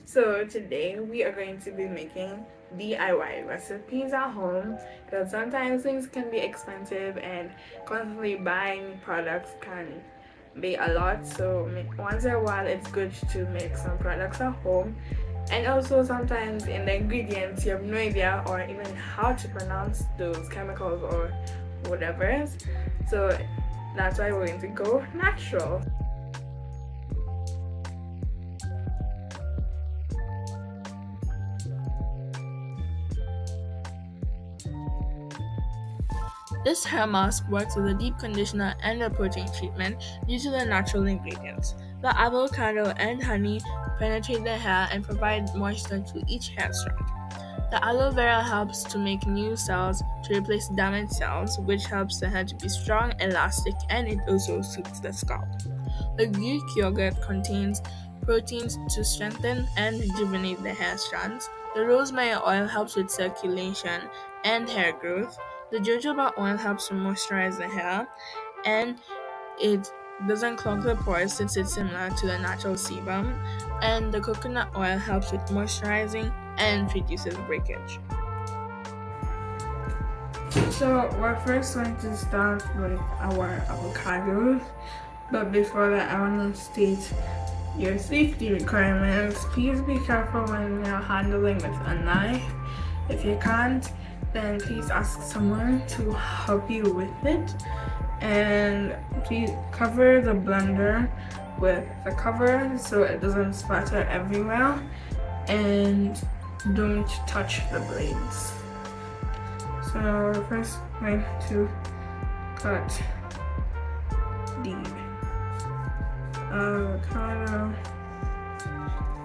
So today we are going to be making DIY recipes at home because sometimes things can be expensive and constantly buying products can be a lot. So once in a while it's good to make some products at home. And also sometimes in the ingredients you have no idea or even how to pronounce those chemicals or whatever. So that's why we're going to go natural. This hair mask works with a deep conditioner and a protein treatment due to the natural ingredients. The avocado and honey penetrate the hair and provide moisture to each hair strand. The aloe vera helps to make new cells to replace damaged cells, which helps the hair to be strong, elastic, and it also suits the scalp. The Greek yogurt contains proteins to strengthen and rejuvenate the hair strands. The rosemary oil helps with circulation and hair growth. The jojoba oil helps to moisturize the hair, and it doesn't clog the pores since it's similar to the natural sebum. And the coconut oil helps with moisturizing and reduces breakage. So we're first going to start with our avocados, but before that I want to state your safety requirements. Please be careful when you're handling with a knife. If you can't, then please ask someone to help you with it. And please cover the blender with the cover so it doesn't splatter everywhere. And don't touch the blades. So we're first going to cut the avocado.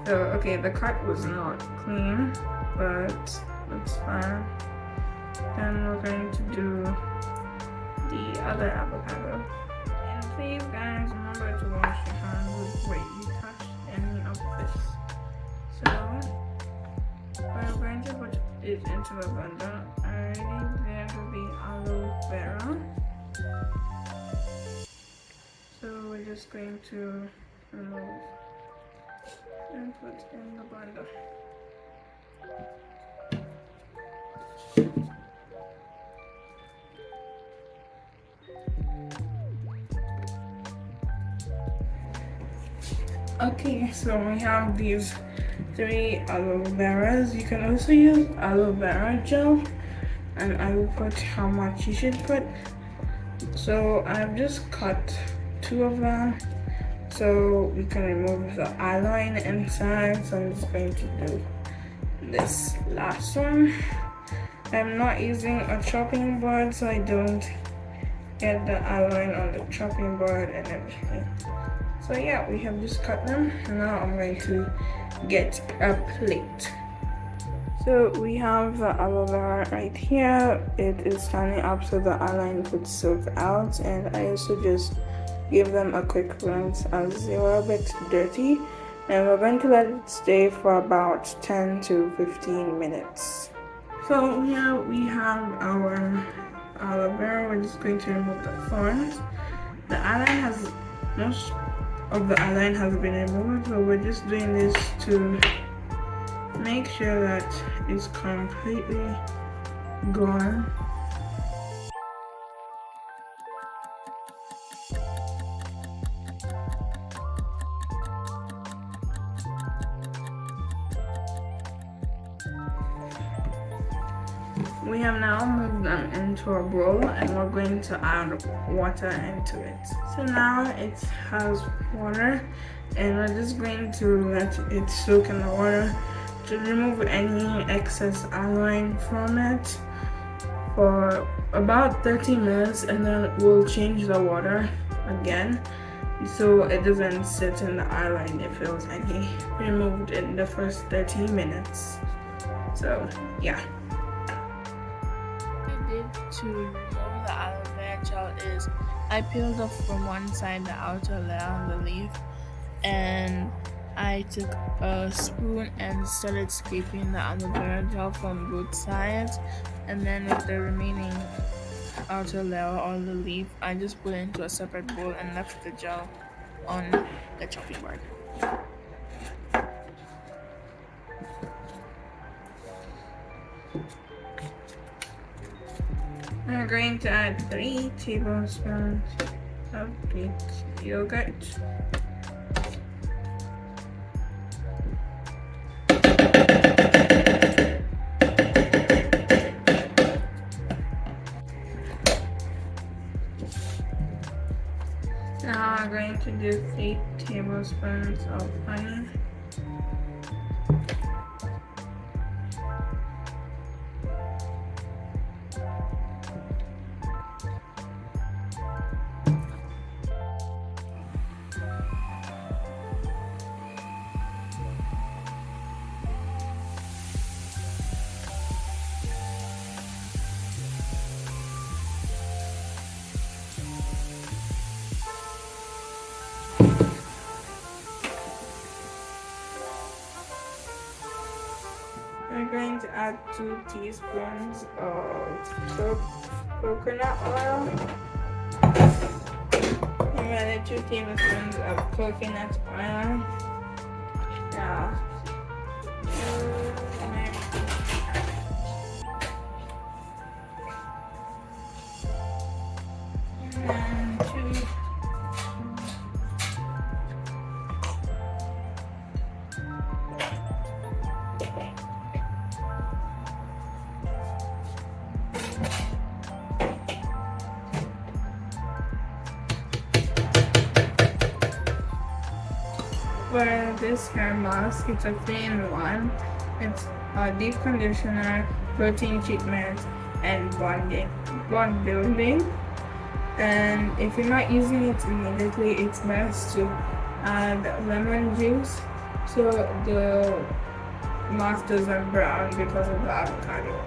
So okay, the cut was not clean, but that's fine. Then we're going to do the other avocado. And please guys, remember to wash your hands. Wait, you touched any of this. So we're going to put it into the blender. I already blended the aloe vera. So we're just going to remove and put in the blender. Okay, so we have these 3 aloe veras. You can also use aloe vera gel, and I will put how much you should put. So I've just cut 2 of them so we can remove the eye line inside. So I'm just going to do this last one. I'm not using a chopping board so I don't get the eye line on the chopping board and everything. So yeah, we have just cut them. Now I'm going to get a plate. So we have the aloe vera right here. It is standing up so the eye line could soak out, and I also just give them a quick rinse as they were a bit dirty. And we're going to let it stay for about 10 to 15 minutes. So here we have our aloe vera. We're just going to remove the thorns. The eye line has most of the eye line has been removed, but we're just doing this to make sure that it's completely gone. We have now moved them into a bowl and we're going to add water into it. So now it has water and we're just going to let it soak in the water to remove any excess eye line from it for about 30 minutes, and then we'll change the water again so it doesn't sit in the eye line if it was any removed in the first 30 minutes. So yeah. To remove the aloe vera gel is I peeled off from one side the outer layer on the leaf, and I took a spoon and started scraping the aloe vera gel from both sides, and then with the remaining outer layer or the leaf I just put it into a separate bowl and left the gel on the chopping board. I'm going to add 3 tablespoons of Greek yogurt. Now I'm going to do 3 tablespoons of honey. We're going to add 2 teaspoons of coconut oil and add 2 tablespoons of coconut oil. Now, and 2 For this hair mask, it's a 3-in-1. It's a deep conditioner, protein treatment, and bond building. And if you're not using it immediately, it's best to add lemon juice so the mask doesn't brown because of the avocado.